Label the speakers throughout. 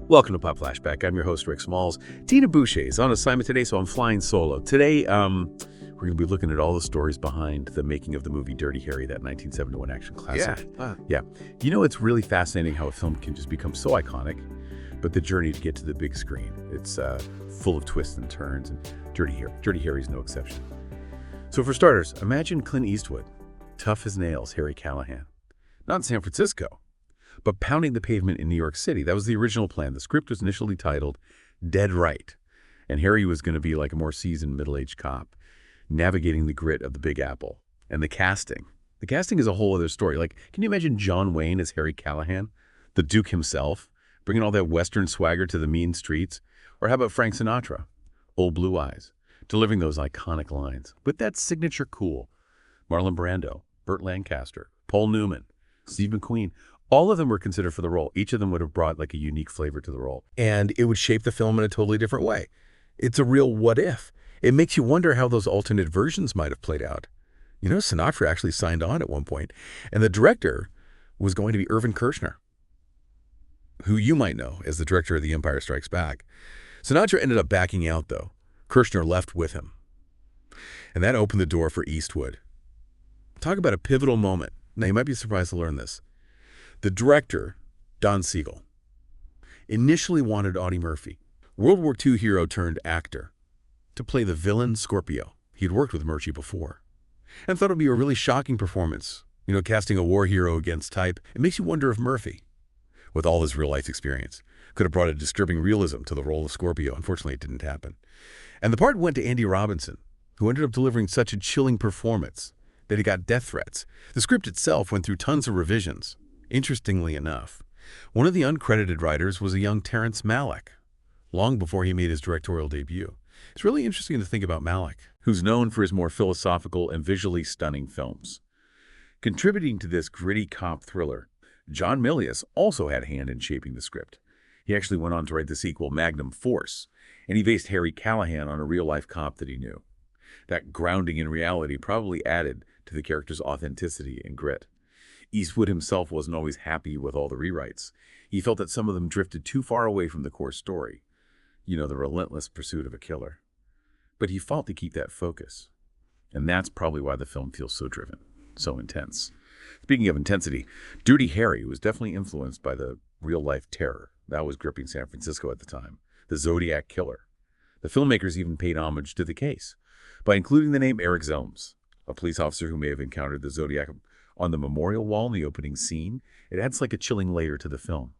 Speaker 1: Welcome to Pop Flashback. I'm your host, Rick Smalls. Tina Boucher is on assignment today, so I'm flying solo. Today, we're going to be looking at all the stories behind the making of the movie Dirty Harry, that 1971 action classic. Yeah. You know, it's really fascinating how a film can just become so iconic, but the journey to get to the big screen, it's full of twists and turns, and Dirty Harry's no exception. So for starters, imagine Clint Eastwood, tough as nails Harry Callahan. Not in San Francisco, but pounding the pavement in New York City. That was the original plan. The script was initially titled Dead Right, and Harry was going to be like a more seasoned middle-aged cop, navigating the grit of the Big Apple. And the casting is a whole other story. Like, can you imagine John Wayne as Harry Callahan, the Duke himself, bringing all that Western swagger to the mean streets? Or how about Frank Sinatra, Old Blue Eyes, delivering those iconic lines with that signature cool? Marlon Brando, Burt Lancaster, Paul Newman, Steve McQueen, all of them were considered for the role. Each of them would have brought like a unique flavor to the role.
Speaker 2: And it would shape the film in a totally different way. It's a real what if. It makes you wonder how those alternate versions might have played out. You know, Sinatra actually signed on at one point, and the director was going to be Irving Kershner, who you might know as the director of The Empire Strikes Back. Sinatra ended up backing out, though. Kershner left with him. And that opened the door for Eastwood. Talk about a pivotal moment. Now, you might be surprised to learn this. The director, Don Siegel, initially wanted Audie Murphy, World War II hero turned actor, to play the villain Scorpio. He'd worked with Murphy before, and thought it would be a really shocking performance. You know, casting a war hero against type. It makes you wonder if Murphy, with all his real-life experience, could have brought a disturbing realism to the role of Scorpio. Unfortunately, it didn't happen. And the part went to Andy Robinson, who ended up delivering such a chilling performance that he got death threats. The script itself went through tons of revisions. Interestingly enough, one of the uncredited writers was a young Terrence Malick, long before he made his directorial debut. It's really interesting to think about Malick,
Speaker 1: who's known for his more philosophical and visually stunning films. Contributing to this gritty cop thriller, John Milius also had a hand in shaping the script. He actually went on to write the sequel Magnum Force, and he based Harry Callahan on a real-life cop that he knew. That grounding in reality probably added to the character's authenticity and grit. Eastwood himself wasn't always happy with all the rewrites. He felt that some of them drifted too far away from the core story. You know, the relentless pursuit of a killer. But he fought to keep that focus. And that's probably why the film feels so driven, so intense. Speaking of intensity, Dirty Harry was definitely influenced by the real-life terror that was gripping San Francisco at the time, the Zodiac Killer. The filmmakers even paid homage to the case by including the name Eric Zelms, a police officer who may have encountered the Zodiac on the memorial wall in the opening scene. It adds like a chilling layer to the film.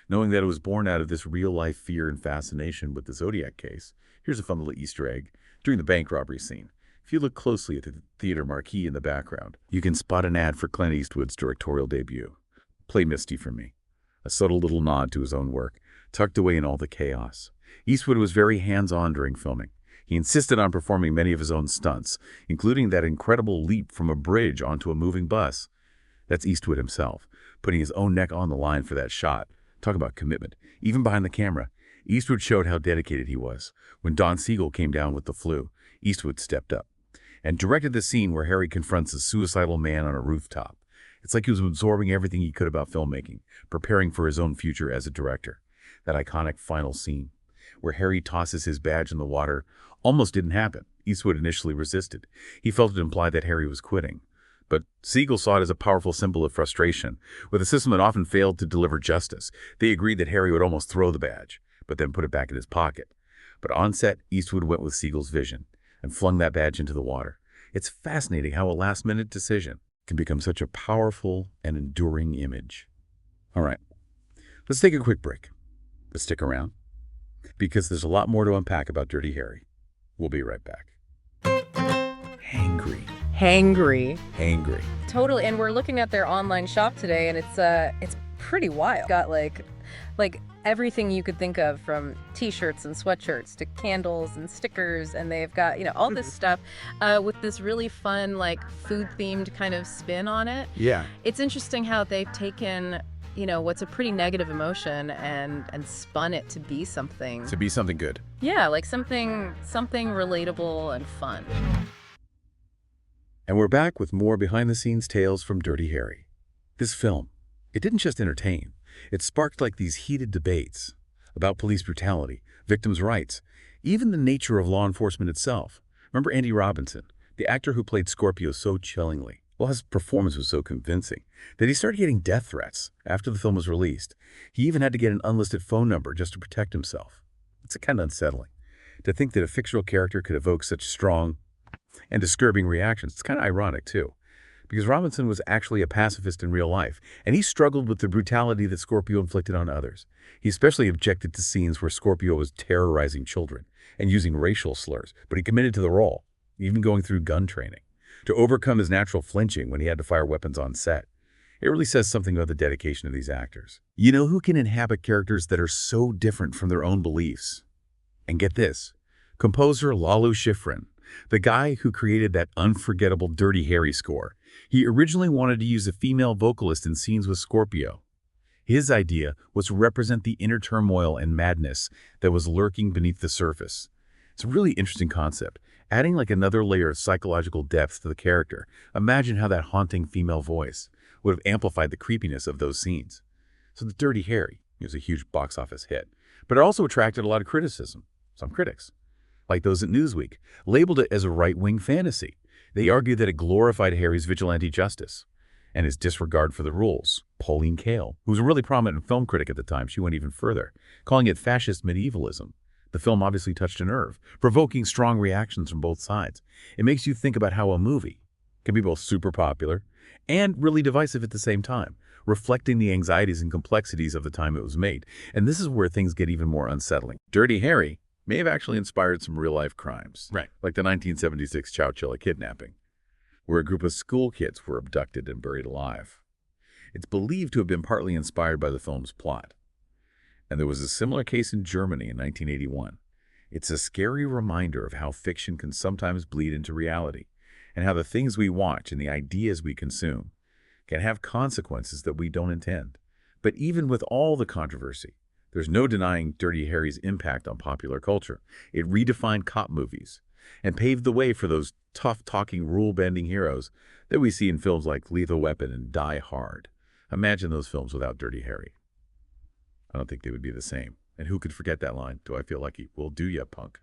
Speaker 1: Knowing that it was born out of this real-life fear and fascination with the Zodiac case, here's a fun little Easter egg. During the bank robbery scene, if you look closely at the theater marquee in the background, you can spot an ad for Clint Eastwood's directorial debut, Play Misty for Me, a subtle little nod to his own work, tucked away in all the chaos. Eastwood was very hands-on during filming. He insisted on performing many of his own stunts, including that incredible leap from a bridge onto a moving bus. That's Eastwood himself, putting his own neck on the line for that shot. Talk about commitment. Even behind the camera, Eastwood showed how dedicated he was. When Don Siegel came down with the flu, Eastwood stepped up and directed the scene where Harry confronts a suicidal man on a rooftop. It's like he was absorbing everything he could about filmmaking, preparing for his own future as a director. That iconic final scene, where Harry tosses his badge in the water, almost didn't happen. Eastwood initially resisted. He felt it implied that Harry was quitting. But Siegel saw it as a powerful symbol of frustration. With a system that often failed to deliver justice, they agreed that Harry would almost throw the badge, but then put it back in his pocket. But on set, Eastwood went with Siegel's vision and flung that badge into the water. It's fascinating how a last-minute decision can become such a powerful and enduring image. All right, let's take a quick break. But stick around, because there's a lot more to unpack about Dirty Harry. We'll be right back.
Speaker 3: Hangry. Totally. And we're looking at their online shop today, and it's pretty wild. Got like everything you could think of, from t-shirts and sweatshirts to candles and stickers, and they've got, you know, all this stuff with this really fun like food themed kind of spin on it.
Speaker 2: Yeah.
Speaker 3: It's interesting how they've taken, you know, what's a pretty negative emotion and spun it to be something.
Speaker 2: To be something good.
Speaker 3: Yeah, like something relatable and fun.
Speaker 1: And we're back with more behind-the-scenes tales from Dirty Harry. This film, it didn't just entertain. It sparked like these heated debates about police brutality, victims' rights, even the nature of law enforcement itself. Remember Andy Robinson, the actor who played Scorpio so chillingly? Well, his performance was so convincing that he started getting death threats after the film was released. He even had to get an unlisted phone number just to protect himself. It's kind of unsettling to think that a fictional character could evoke such strong and disturbing reactions. It's kind of ironic, too, because Robinson was actually a pacifist in real life, and he struggled with the brutality that Scorpio inflicted on others. He especially objected to scenes where Scorpio was terrorizing children and using racial slurs, but he committed to the role, even going through gun training, to overcome his natural flinching when he had to fire weapons on set. It really says something about the dedication of these actors. You know who can inhabit characters that are so different from their own beliefs? And get this, composer Lalo Schifrin, the guy who created that unforgettable Dirty Harry score. He originally wanted to use a female vocalist in scenes with Scorpio. His idea was to represent the inner turmoil and madness that was lurking beneath the surface. It's a really interesting concept, adding like another layer of psychological depth to the character. Imagine how that haunting female voice would have amplified the creepiness of those scenes. So the Dirty Harry was a huge box office hit, but it also attracted a lot of criticism. Some critics, like those at Newsweek, labeled it as a right-wing fantasy. They argued that it glorified Harry's vigilante justice and his disregard for the rules. Pauline Kael, who was a really prominent film critic at the time, she went even further, calling it fascist medievalism. The film obviously touched a nerve, provoking strong reactions from both sides. It makes you think about how a movie can be both super popular and really divisive at the same time, reflecting the anxieties and complexities of the time it was made. And this is where things get even more unsettling. Dirty Harry may have actually inspired some real-life crimes,
Speaker 2: Right.
Speaker 1: like the 1976 Chowchilla kidnapping, where a group of school kids were abducted and buried alive. It's believed to have been partly inspired by the film's plot. And there was a similar case in Germany in 1981. It's a scary reminder of how fiction can sometimes bleed into reality, and how the things we watch and the ideas we consume can have consequences that we don't intend. But even with all the controversy, there's no denying Dirty Harry's impact on popular culture. It redefined cop movies and paved the way for those tough-talking, rule-bending heroes that we see in films like Lethal Weapon and Die Hard. Imagine those films without Dirty Harry. I don't think they would be the same. And who could forget that line? Do I feel lucky? Well, do ya, punk?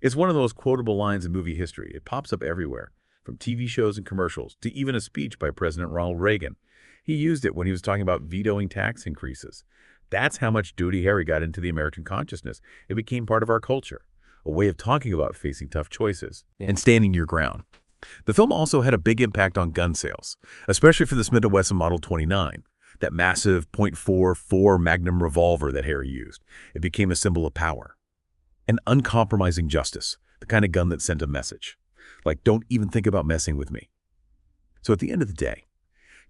Speaker 1: It's one of the most quotable lines in movie history. It pops up everywhere, from TV shows and commercials to even a speech by President Ronald Reagan. He used it when he was talking about vetoing tax increases. That's how much Dirty Harry got into the American consciousness. It became part of our culture, a way of talking about facing tough choices and standing your ground. The film also had a big impact on gun sales, especially for the Smith & Wesson Model 29, that massive .44 Magnum revolver that Harry used. It became a symbol of power and uncompromising justice, the kind of gun that sent a message, like, don't even think about messing with me. So at the end of the day,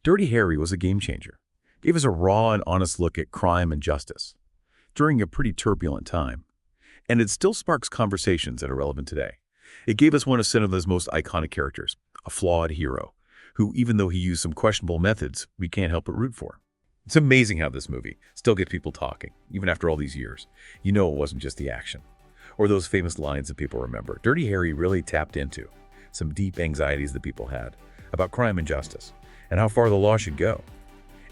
Speaker 1: Dirty Harry was a game changer. Gave us a raw and honest look at crime and justice during a pretty turbulent time. And it still sparks conversations that are relevant today. It gave us one of cinema's most iconic characters, a flawed hero, who, even though he used some questionable methods, we can't help but root for. It's amazing how this movie still gets people talking, even after all these years. You know it wasn't just the action, or those famous lines that people remember. Dirty Harry really tapped into some deep anxieties that people had about crime and justice, and how far the law should go.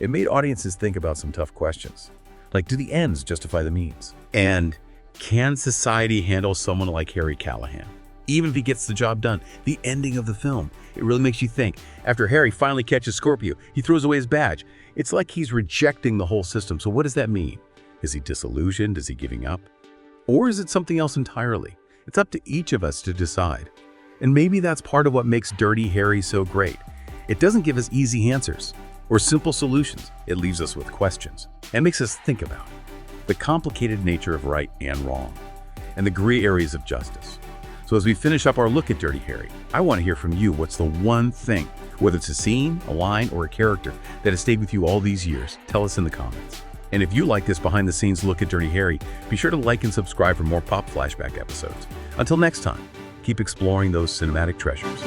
Speaker 1: It made audiences think about some tough questions, like, do the ends justify the means? And can society handle someone like Harry Callahan? Even if he gets the job done, the ending of the film, it really makes you think. After Harry finally catches Scorpio, he throws away his badge. It's like he's rejecting the whole system. So what does that mean? Is he disillusioned? Is he giving up? Or is it something else entirely? It's up to each of us to decide. And maybe that's part of what makes Dirty Harry so great. It doesn't give us easy answers or simple solutions. It leaves us with questions and makes us think about the complicated nature of right and wrong and the gray areas of justice. So as we finish up our look at Dirty Harry, I want to hear from you. What's the one thing, whether it's a scene, a line, or a character that has stayed with you all these years? Tell us in the comments. And if you like this behind-the-scenes look at Dirty Harry, be sure to like and subscribe for more Pop Flashback episodes. Until next time, keep exploring those cinematic treasures.